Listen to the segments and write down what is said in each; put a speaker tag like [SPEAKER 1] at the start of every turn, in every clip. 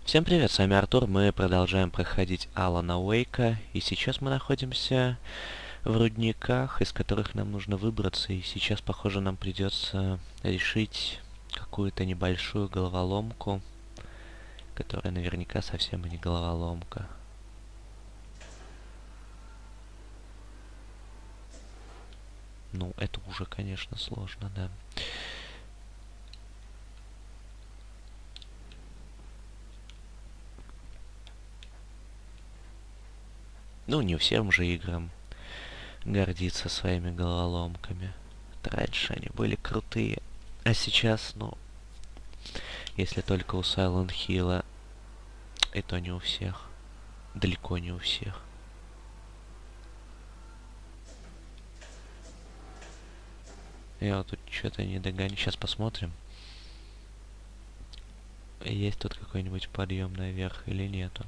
[SPEAKER 1] Всем привет, с вами Артур, мы продолжаем проходить Алана Уэйка, и сейчас мы находимся в рудниках, из которых нам нужно выбраться, и сейчас, похоже, нам придется решить какую-то небольшую головоломку, которая наверняка совсем и не головоломка. Ну, это уже, конечно, сложно, да. Ну, не всем же играм гордиться своими головоломками. Раньше они были крутые, а сейчас, ну, если только у Silent Hill'а, и то не у всех. Далеко не у всех. Я вот тут что-то не догоню. Сейчас посмотрим. Есть тут какой-нибудь подъем наверх или нету.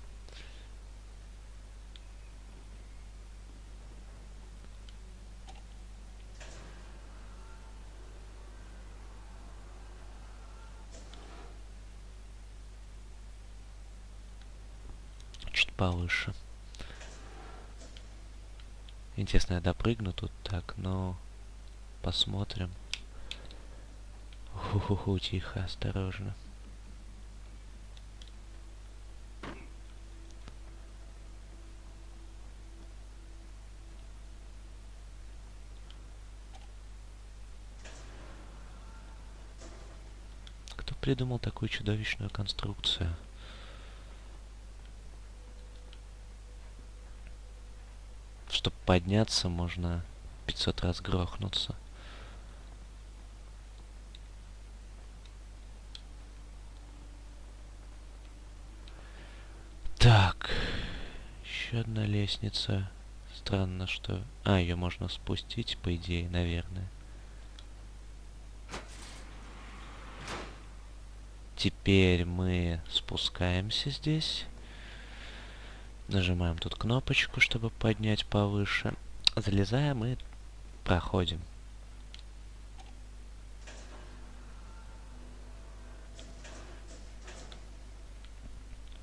[SPEAKER 1] Чуть повыше. Интересно, я допрыгну тут так, но посмотрим. Ху-ху-ху, тихо, осторожно. Кто придумал такую чудовищную конструкцию? Чтобы подняться, можно 500 раз грохнуться. Так, еще одна лестница. Странно, что... ее можно спустить, по идее, наверное. Теперь мы спускаемся здесь. Нажимаем тут кнопочку, чтобы поднять повыше. Залезаем и проходим.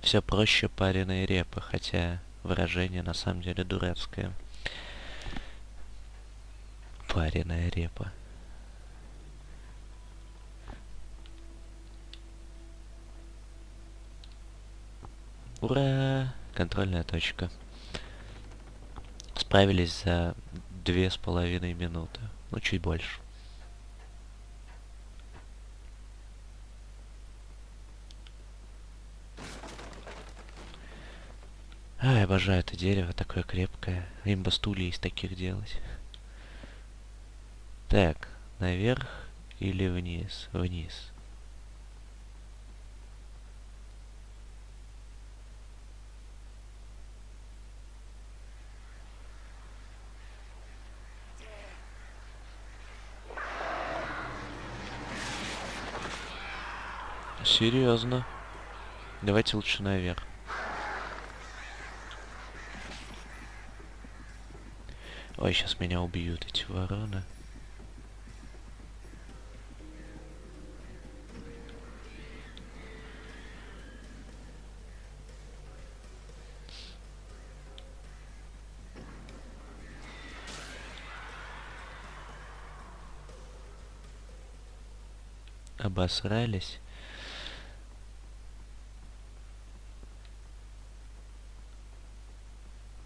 [SPEAKER 1] Все проще пареной репы, хотя выражение на самом деле дурацкое. Пареная репа. Ура! Контрольная точка. Справились за 2,5 минуты. Ну, чуть больше. Ай, обожаю это дерево, такое крепкое. Им бы стулья из таких делать. Так, наверх или вниз? Вниз. Серьезно. Давайте лучше наверх. Ой, сейчас меня убьют эти вороны. Обосрались.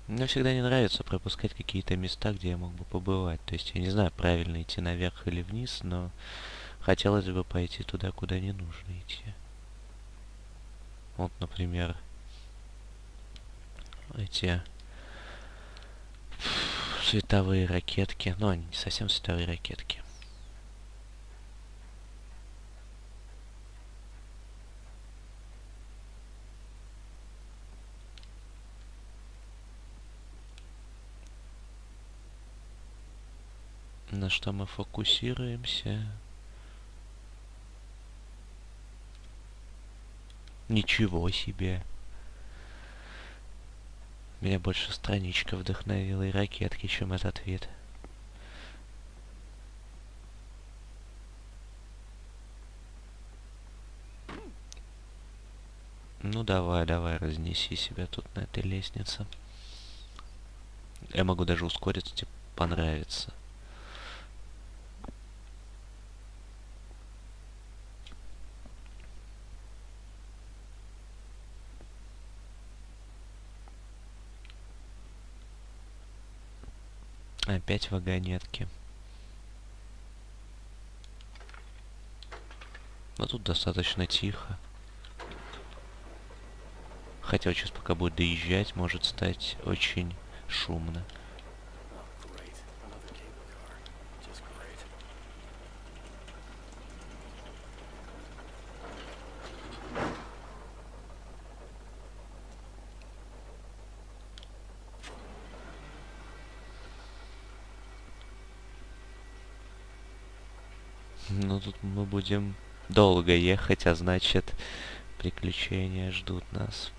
[SPEAKER 1] Мне всегда не нравится пропускать какие-то места, где я мог бы побывать. То есть я не знаю, правильно идти наверх или вниз, но хотелось бы пойти туда, куда не нужно идти. Вот, например, эти световые ракетки. Ну, они не совсем световые ракетки. На что мы фокусируемся? Ничего себе. Меня больше страничка вдохновила и ракетки, чем этот вид. Ну давай, давай, разнеси себя тут на этой лестнице. Я могу даже ускориться, тебе понравится. Опять вагонетки. Но тут достаточно тихо. Хотя вот сейчас, пока будет доезжать, может стать очень шумно. Ну тут мы будем долго ехать, а значит, приключения ждут нас.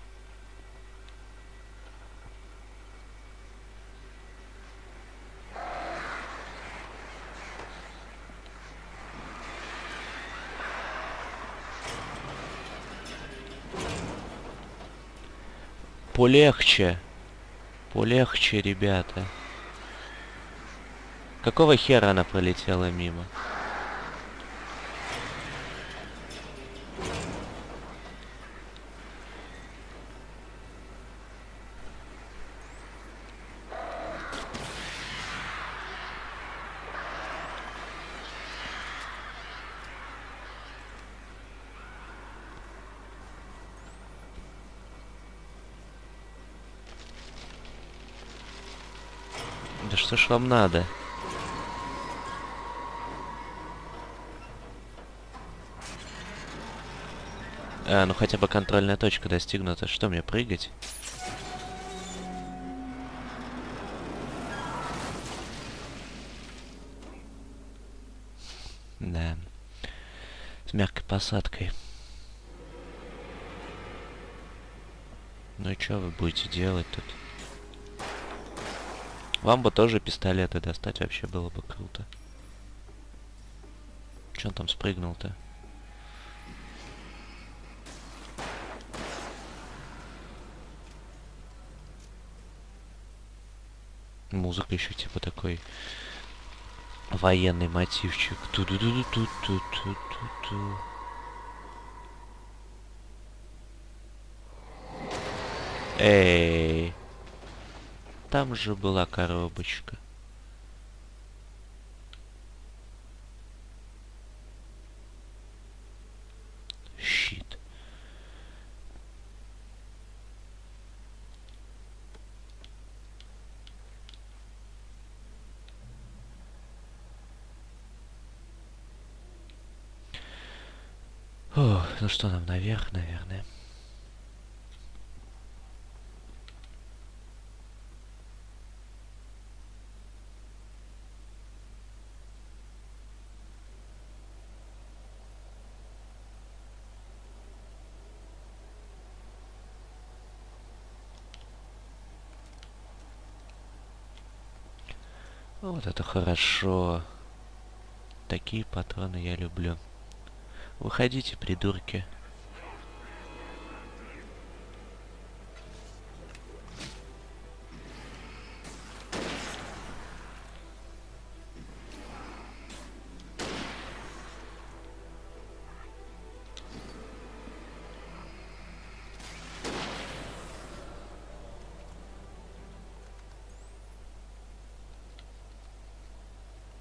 [SPEAKER 1] Полегче. Полегче, ребята. Какого хера она пролетела мимо? Да что ж вам надо? А, ну хотя бы контрольная точка достигнута. Что мне, прыгать? Да. С мягкой посадкой. Ну и что вы будете делать тут? Вам бы тоже пистолеты достать, вообще было бы круто. Че он там спрыгнул-то? Музыка еще типа такой военный мотивчик. Ту-ду-ду-ду-ту-ту-ту-ту. Эй, там же была коробочка. Щит. Ох, ну что, нам наверх, наверное. Вот это хорошо. Такие патроны я люблю. Выходите, придурки.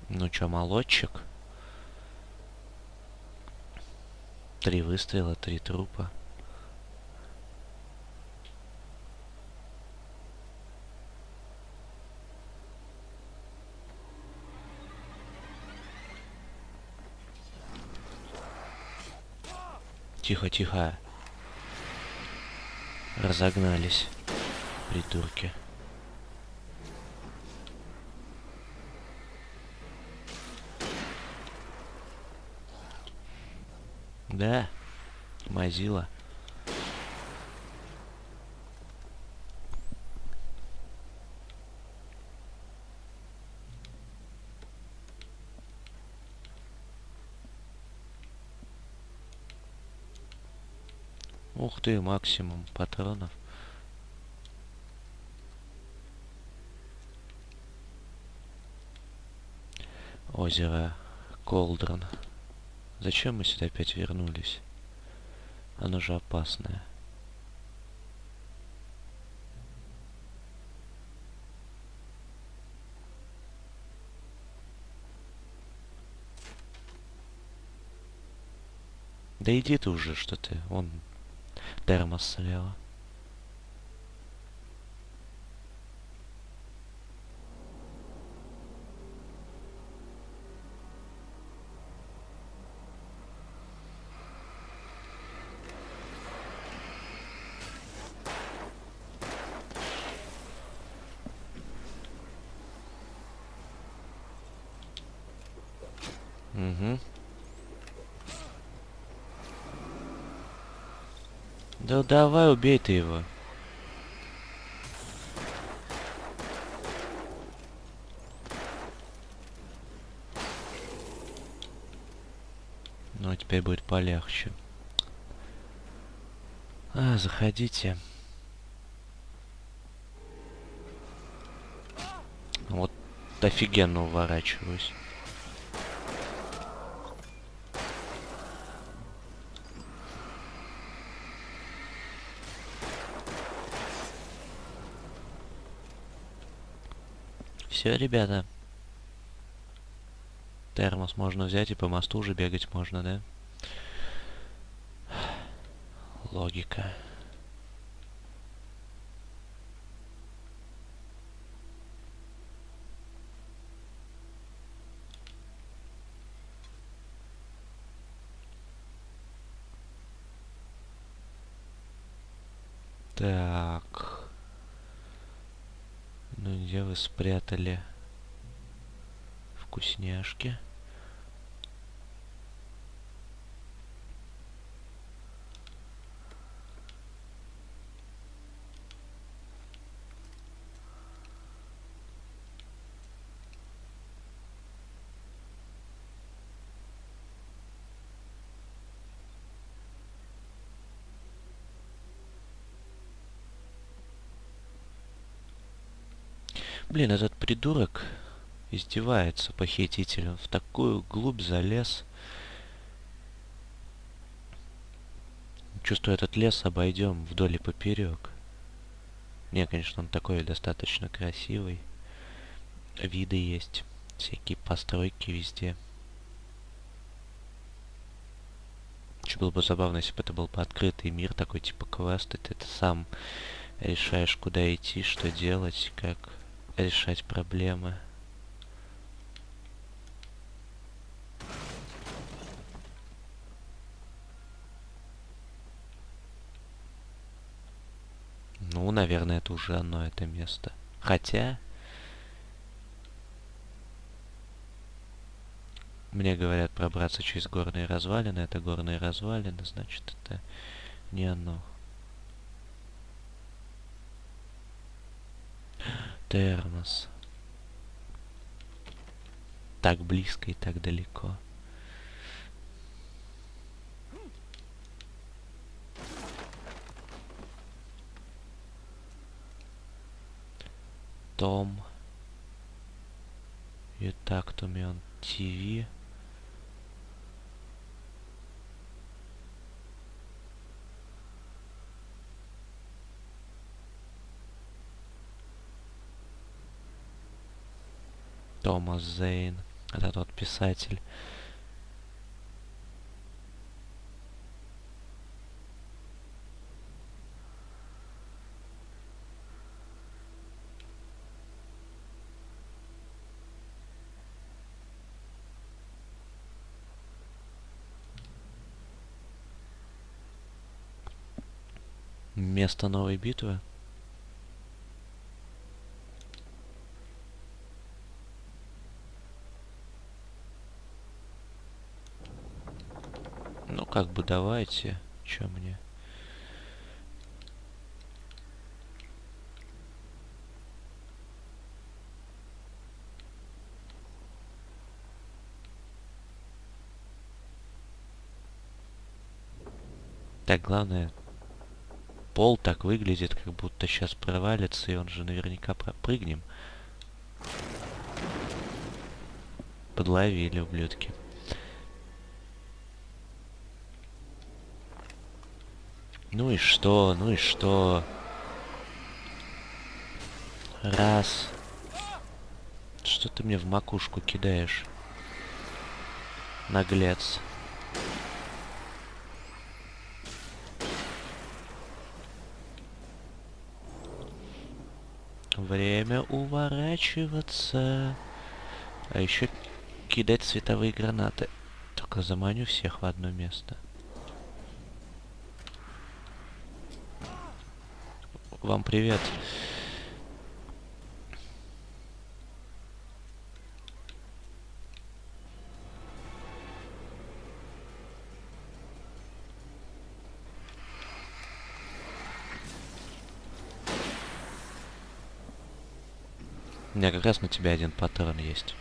[SPEAKER 1] Ну чё, молодчик? 3 выстрела, 3 трупа. Тихо, тихо. Разогнались, придурки. Да, Мазила. Ух ты, максимум патронов. Озеро Колдрон. Зачем мы сюда опять вернулись? Оно же опасное. Да иди ты уже, что ты. Вон термос слева. Угу. Да давай, убей ты его. Ну, теперь будет полегче. Заходите. Вот офигенно уворачиваюсь. Все, ребята. Термос можно взять и по мосту уже бегать можно, да? Логика. Так. Ну где вы спрятали вкусняшки? Блин, этот придурок издевается, похититель. Он в такую глубь залез. Чувствую, этот лес обойдем вдоль и поперек. Не, конечно, он такой достаточно красивый. Виды есть. Всякие постройки везде. Еще было бы забавно, если бы это был бы открытый мир, такой типа квест, и ты сам решаешь, куда идти, что делать, как решать проблемы. Ну, наверное, это уже оно, это место. Хотя... Мне говорят пробраться через горные развалины. Это горные развалины, значит, это не оно. Термос. Так близко и так далеко. Том. И так, Томион ТВ. Томас Зейн. Это тот писатель. Место новой битвы. Ну, как бы давайте. Чё мне? Так, главное пол так выглядит, как будто сейчас провалится, и он же наверняка пропрыгнем. Подловили, ублюдки. Ну и что? Ну и что? Раз. Что ты мне в макушку кидаешь? Наглец. Время уворачиваться. А еще кидать световые гранаты. Только заманю всех в одно место. Вам привет. У меня как раз на тебя один патрон есть.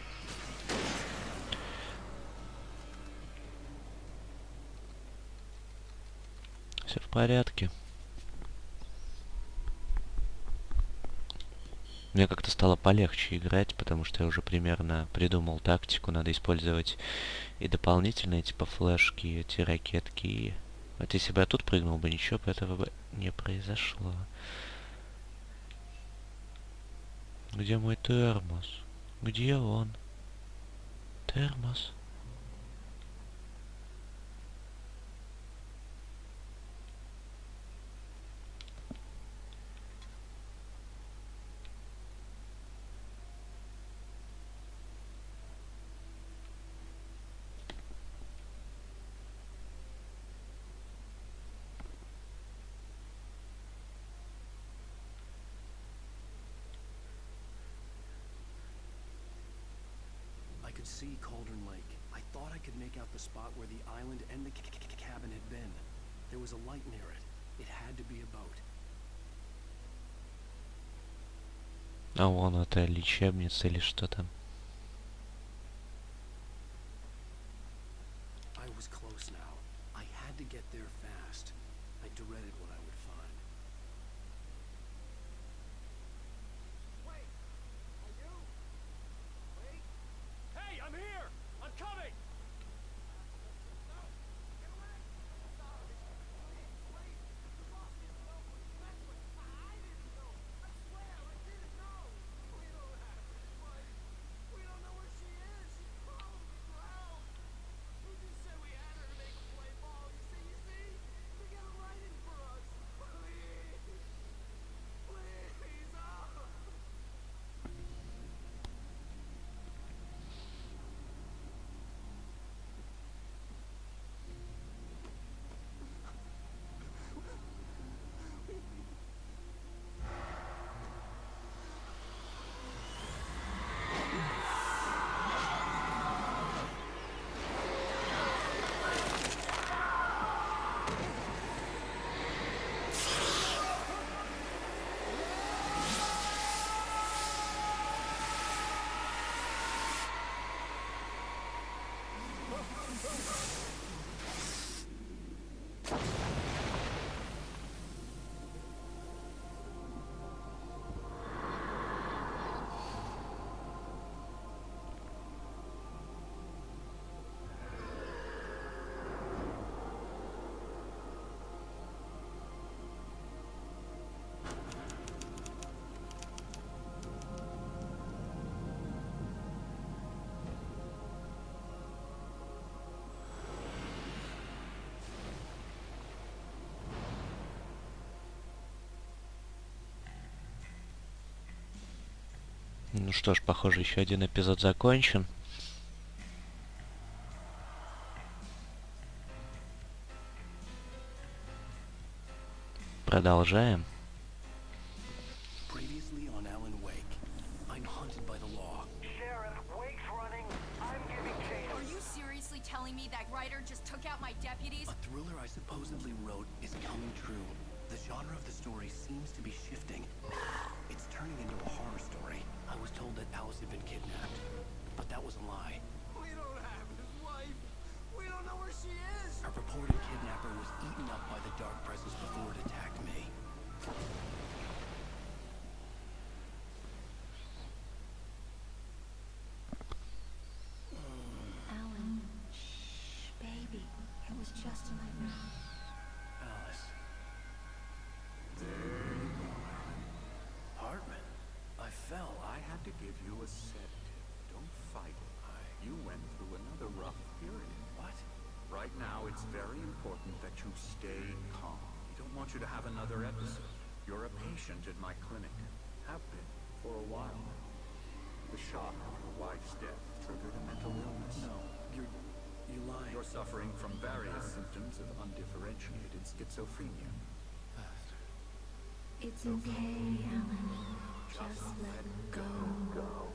[SPEAKER 1] Все в порядке. Мне как-то стало полегче играть, потому что я уже примерно придумал тактику. Надо использовать и дополнительные типа флешки, эти ракетки. Вот если бы я тут прыгнул бы, ничего бы этого бы не произошло. Где мой термос? Где он? Термос?
[SPEAKER 2] I could see Cauldron Lake. I thought I could make out the spot where the island and the cabin had been. There was a light near it. It had to be a boat.
[SPEAKER 1] А вон это лечебница или что там.
[SPEAKER 2] I was close now. I had to get there fast. I dreaded what I would find. Wait! Are you? Wait! Hey, I'm here! I'm coming! No! Get away! Sorry. Wait! You lost me. I didn't know. I swear I didn't know. We don't have his wife. We don't know where she is. She's probably drowned. We just said we had her to make a play ball. You see? They got a writing for us. Please. Please. Oh.
[SPEAKER 1] Ну что ж, похоже, еще один эпизод закончен. Продолжаем.
[SPEAKER 2] Previously on Alan Wake, I'm hunted by the law.
[SPEAKER 3] Sheriff, Wake's running. I'm giving chase.
[SPEAKER 4] Are you seriously telling me that writer just took out my deputies?
[SPEAKER 2] A thriller I supposedly wrote is coming true. The genre of the story seems to be shifting. It's turning into a horror story. I was told that Alice had been kidnapped, but that was a lie. We don't have his wife. We don't know where she is. Her purported kidnapper was eaten up by the dark presence before it attacked me.
[SPEAKER 5] give you a sedative. Don't fight it. You went through another rough period. What? Right now, it's very important that you stay calm. We don't want you to have another episode. You're a patient at my clinic. Have been for a while now. The shock of your wife's death triggered a mental illness.
[SPEAKER 6] No, you're lying.
[SPEAKER 5] You're suffering from various symptoms of undifferentiated schizophrenia.
[SPEAKER 7] It's okay, Alan. Just let go.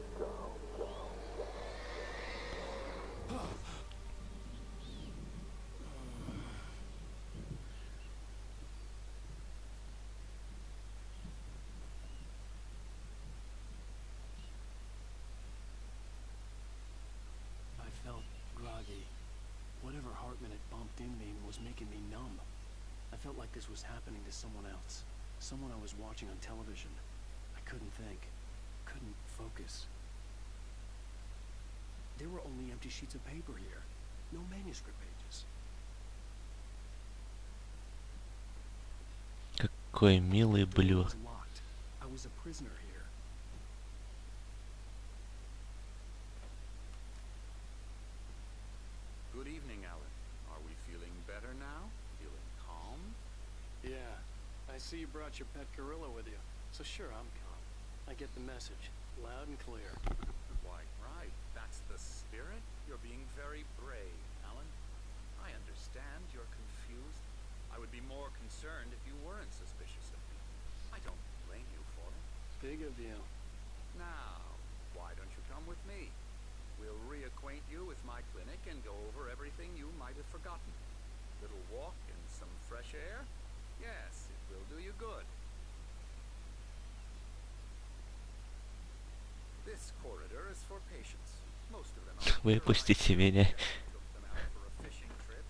[SPEAKER 6] I felt groggy. Whatever Hartman had bumped in me was making me numb. I felt like this was happening to someone else. Someone I was watching on television. I couldn't think. Couldn't focus. There were only empty sheets of paper here. No manuscript pages.
[SPEAKER 1] Какой милый
[SPEAKER 6] The door
[SPEAKER 1] блюр.
[SPEAKER 6] was locked. I was a prisoner here.
[SPEAKER 5] Good evening, Alan. Are we feeling better now? Feeling calm?
[SPEAKER 6] Yeah. I see you brought your pet gorilla with you. So sure, I'm calm. I get the message. Loud and clear.
[SPEAKER 5] Why, right. That's the spirit. You're being very brave, Alan. I understand you're confused. I would be more concerned if you weren't suspicious of me. I don't blame you for it.
[SPEAKER 6] Big of you.
[SPEAKER 5] Now, why don't you come with me? We'll reacquaint you with my clinic and go over everything you might have forgotten. Little walk and some fresh air? Yes, it will do you good. This corridor is for patients. Most of them are
[SPEAKER 1] Выпустите меня.
[SPEAKER 5] took them out for a fishing trip,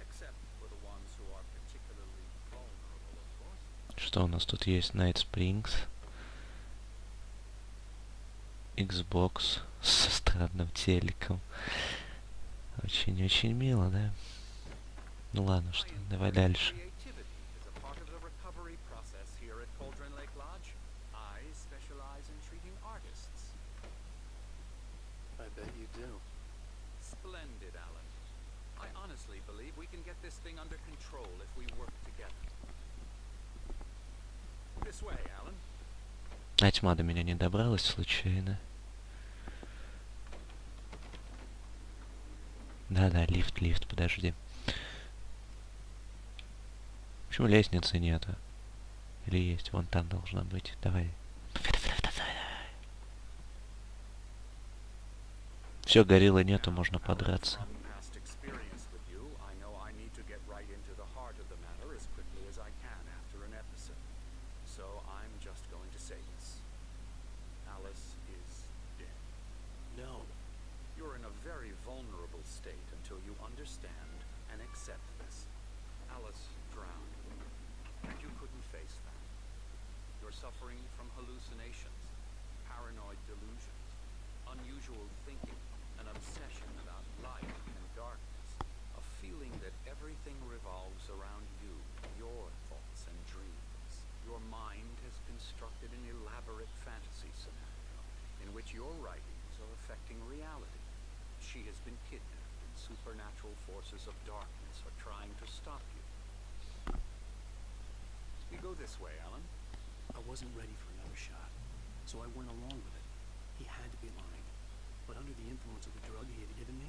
[SPEAKER 5] except for the ones who are particularly vulnerable, of course.
[SPEAKER 1] Что у нас тут есть? Night Springs. Xbox со странным телеком. Очень-очень мило, да? Ну ладно, что, давай дальше.
[SPEAKER 5] Creativity is a part of the recovery process here at Cauldron Lake Lodge. I specialize in treating artists.
[SPEAKER 6] I bet you do.
[SPEAKER 5] Splendid, Alan. I honestly believe we can get this thing under control if we work together. This way, Alan.
[SPEAKER 1] А тьма до меня не добралась случайно. Да-да, лифт, подожди. Почему лестницы нету? Или есть? Вон там должна быть. Давай. Все, гориллы нету, можно подраться.
[SPEAKER 5] From past experience with you, I know I need to get right into the heart of the matter as quickly as I can after an episode. So I'm just going to say this. Alice is dead.
[SPEAKER 6] No.
[SPEAKER 5] You're in a very vulnerable state until you understand and accept this. Alice drowned, and you couldn't face that. You're suffering from hallucinations, paranoid delusions, unusual thinking, an obsession about light and darkness, a feeling that everything revolves around you, your thoughts and dreams. Your mind has constructed an elaborate fantasy scenario in which your writings are affecting reality. She has been kidnapped and supernatural forces of darkness are trying to stop you. We go this way, Alan.
[SPEAKER 6] I wasn't ready for another shot, so I went along with it. He had to be lying. But under the influence of the drug he had given me,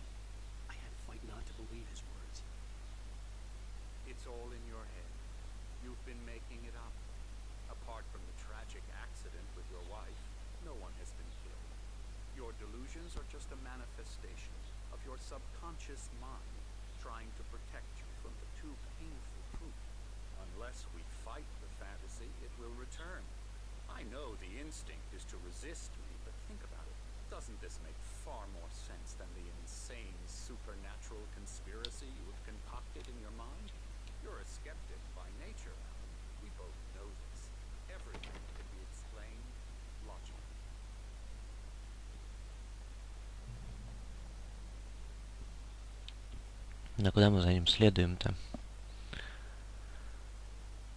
[SPEAKER 6] I had to fight not to believe his words.
[SPEAKER 5] It's all in your head. You've been making it up. Apart from the tragic accident with your wife, no one has been killed. Your delusions are just a manifestation of your subconscious mind trying to protect you from the too painful truth. Unless we fight the fantasy, it will return. I know the instinct is to resist me, but think about it. Doesn't this make far more sense than the insane supernatural conspiracy you have concocted in your mind? You're a skeptic by nature, Alan. We both know this. Everything can be explained logically.
[SPEAKER 1] Но куда мы за ним следуем-то?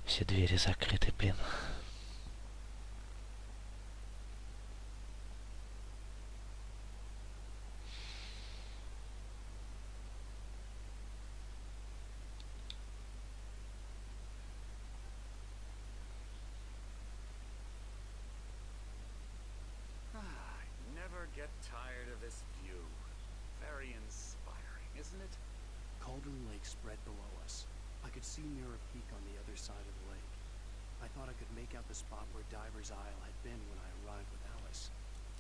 [SPEAKER 1] Все двери закрыты, блин.
[SPEAKER 5] isn't it?
[SPEAKER 6] Cauldron Lake spread below us. I could see Mirror Peak on the other side of the lake. I thought I could make out the spot where Diver's Isle had been when I arrived with Alice.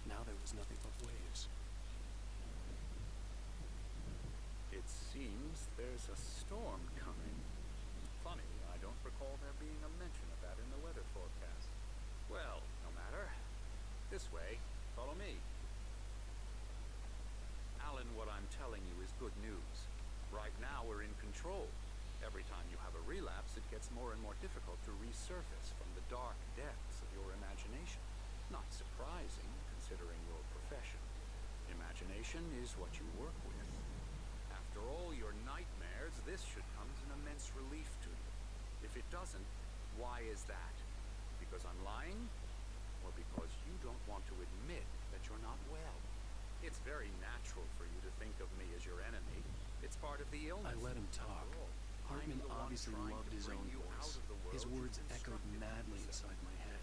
[SPEAKER 6] Now there was nothing but waves.
[SPEAKER 5] It seems there's a storm coming. Funny, I don't recall there being a mention of that in the weather forecast. Well, no matter. This way. Follow me. Alan, what I'm telling you is good news. Right now we're in control. Every time you have a relapse, it gets more and more difficult to resurface from the dark depths of your imagination. Not surprising, considering your profession. Imagination is what you work with. After all your nightmares, this should come as an immense relief to you. If it doesn't, why is that? Because I'm lying? Or because you don't want to admit that you're not well? It's very natural for you to think of me as your enemy. It's part of the illness.
[SPEAKER 6] I let him talk. Hartman obviously loved his own voice. His words echoed madly inside my head.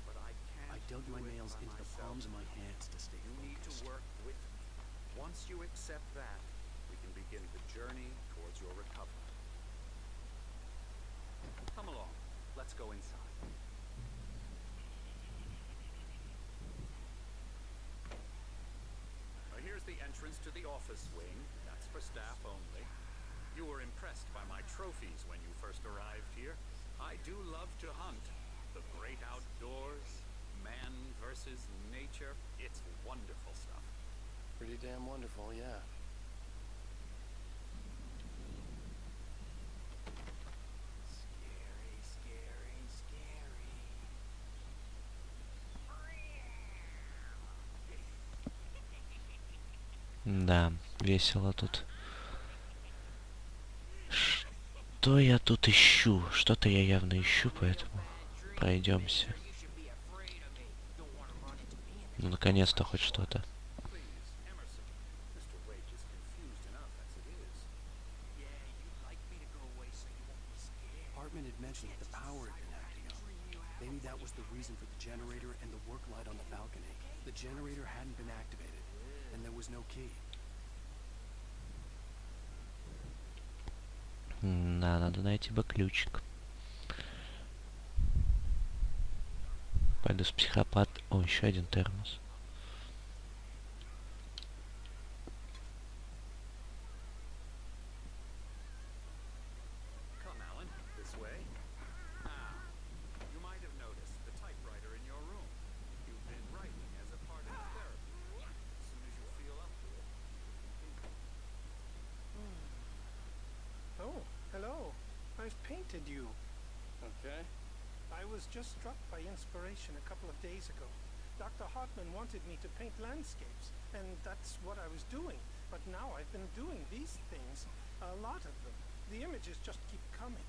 [SPEAKER 6] I dug my nails into the palms of my hands to stay
[SPEAKER 5] You need to
[SPEAKER 6] focused.
[SPEAKER 5] work with me. Once you accept that, we can begin the journey towards your recovery. Come along. Let's go inside. Now here's the entrance to the office wing. That's for staff only. You were impressed by my trophies when you first arrived here. I do love to hunt. The great outdoors, man versus nature. It's wonderful stuff.
[SPEAKER 6] Pretty damn wonderful, yeah.
[SPEAKER 5] Scary, scary, scary.
[SPEAKER 1] Да, весело тут. Что я тут ищу? Что-то я явно ищу, поэтому пройдемся. Ну, наконец-то хоть что-то.
[SPEAKER 5] Please, Emerson. Mr. Wake is confused enough as it is.
[SPEAKER 3] Yeah, you'd like me to go away so you won't be scared.
[SPEAKER 6] Hartman had mentioned that the power had been acting up. Maybe that was the reason for the generator and the work light on the balcony. The generator hadn't been activated, and there was no key.
[SPEAKER 1] Да, надо найти бы ключик. Пойду с психопат. О, еще один термос.
[SPEAKER 5] Come, Alan, this way. Now, you might have noticed the typewriter in your room. You've been writing as a part of therapy. As soon as you feel up to it, you can continue.
[SPEAKER 8] Oh, hello. I've painted you.
[SPEAKER 6] Okay.
[SPEAKER 8] I was just struck by inspiration a couple of days ago. Dr. Hartman wanted me to paint landscapes, and that's what I was doing. But now I've been doing these things, a lot of them. The images just keep coming.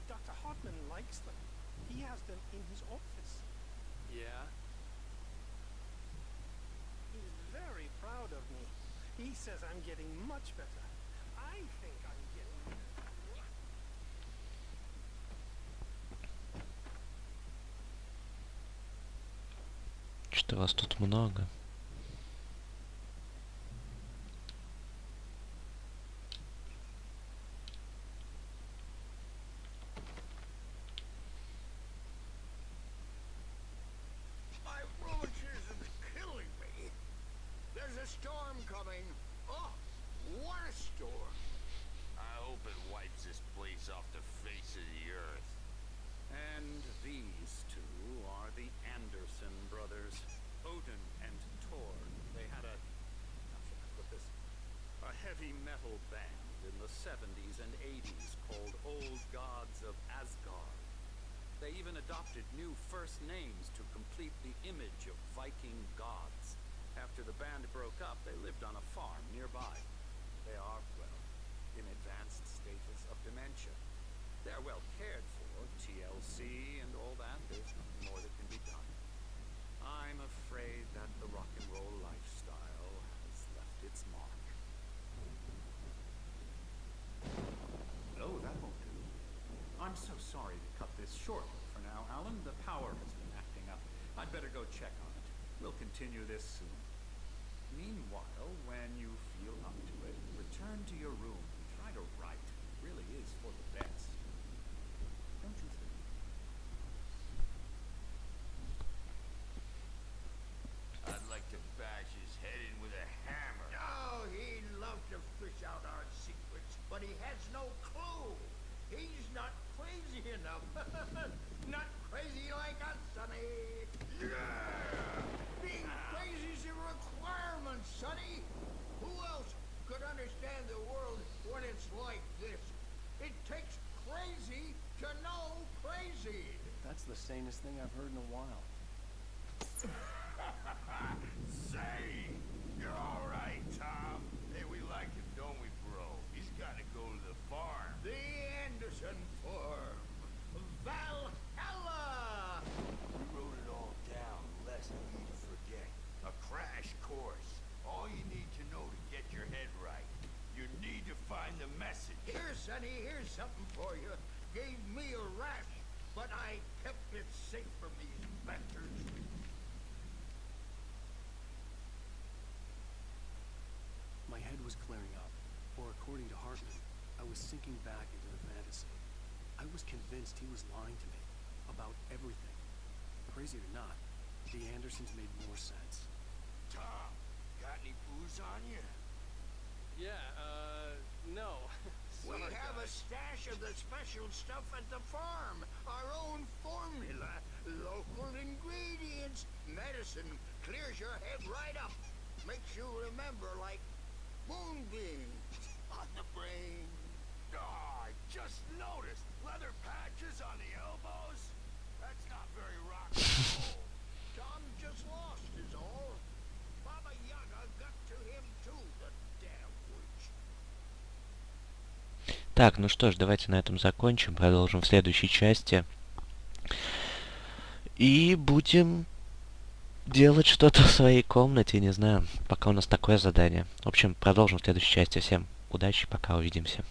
[SPEAKER 8] Dr. Hartman likes them. He has them in his office.
[SPEAKER 6] Yeah?
[SPEAKER 8] He's very proud of me. He says I'm getting much better. I think I'm getting better.
[SPEAKER 1] Что вас тут много?
[SPEAKER 3] My rheumatism is killing me. There's a storm coming. Oh, what a storm.
[SPEAKER 9] I hope it wipes this place off the face of the earth.
[SPEAKER 5] And these two are the Anderson brothers, Odin and Thor. They had how should I put this? A heavy metal band in the 70s and 80s called Old Gods of Asgard. They even adopted new first names to complete the image of Viking gods. After the band broke up, they lived on a farm nearby. They are, well, in advanced status of dementia. They're well cared for, TLC and all that. There's nothing more that can be done. I'm afraid that the rock and roll lifestyle has left its mark. No, that won't do. I'm so sorry to cut this short for now, Alan. The power has been acting up. I'd better go check on it. We'll continue this soon. Meanwhile, when you feel up to it, return to your room and try kinda right. Really is for the best. Don't you think?
[SPEAKER 9] I'd like to bash his head in with a hammer.
[SPEAKER 3] Oh, he'd love to fish out our secrets, but he has no clue. He's not crazy enough. Not crazy like us, Sonny. Yeah! Being crazy's a requirement, Sonny. Who else could understand the world when it's like this? It takes crazy to know crazy.
[SPEAKER 6] That's the sanest thing I've heard in a while.
[SPEAKER 9] Say, you're all right, Tom. Hey, we like him, don't we, bro? He's got to go to the farm.
[SPEAKER 3] The Anderson Farm. Valhalla!
[SPEAKER 9] We wrote it all down, lest we forget. A crash course. All you need to know to get your head right. You need to find the message.
[SPEAKER 3] Here, Sonny, here's something for you. Gave me a rash, but I kept it safe from these bastards.
[SPEAKER 6] My head was clearing up, or according to Hartman, I was sinking back into the fantasy. I was convinced he was lying to me about everything. Crazy or not, the Andersons made more sense.
[SPEAKER 9] Tom, got any booze on you?
[SPEAKER 10] Yeah, no.
[SPEAKER 3] We
[SPEAKER 10] Sorry,
[SPEAKER 3] have a
[SPEAKER 10] guys.
[SPEAKER 3] stash of the special stuff at the farm. Our own formula. Local ingredients. Medicine clears your head right up. Makes you remember like moonbeams on the brain.
[SPEAKER 9] Oh, I just noticed. Leather patches on the elbows? That's not very rock and roll.
[SPEAKER 3] Tom just lost is all. Baba Yaga got to him too, the damn witch.
[SPEAKER 1] Так, ну что ж, давайте на этом закончим. Продолжим в следующей части. И будем делать что-то в своей комнате, не знаю. Пока у нас такое задание. В общем, продолжим в следующей части. Всем удачи, пока, увидимся.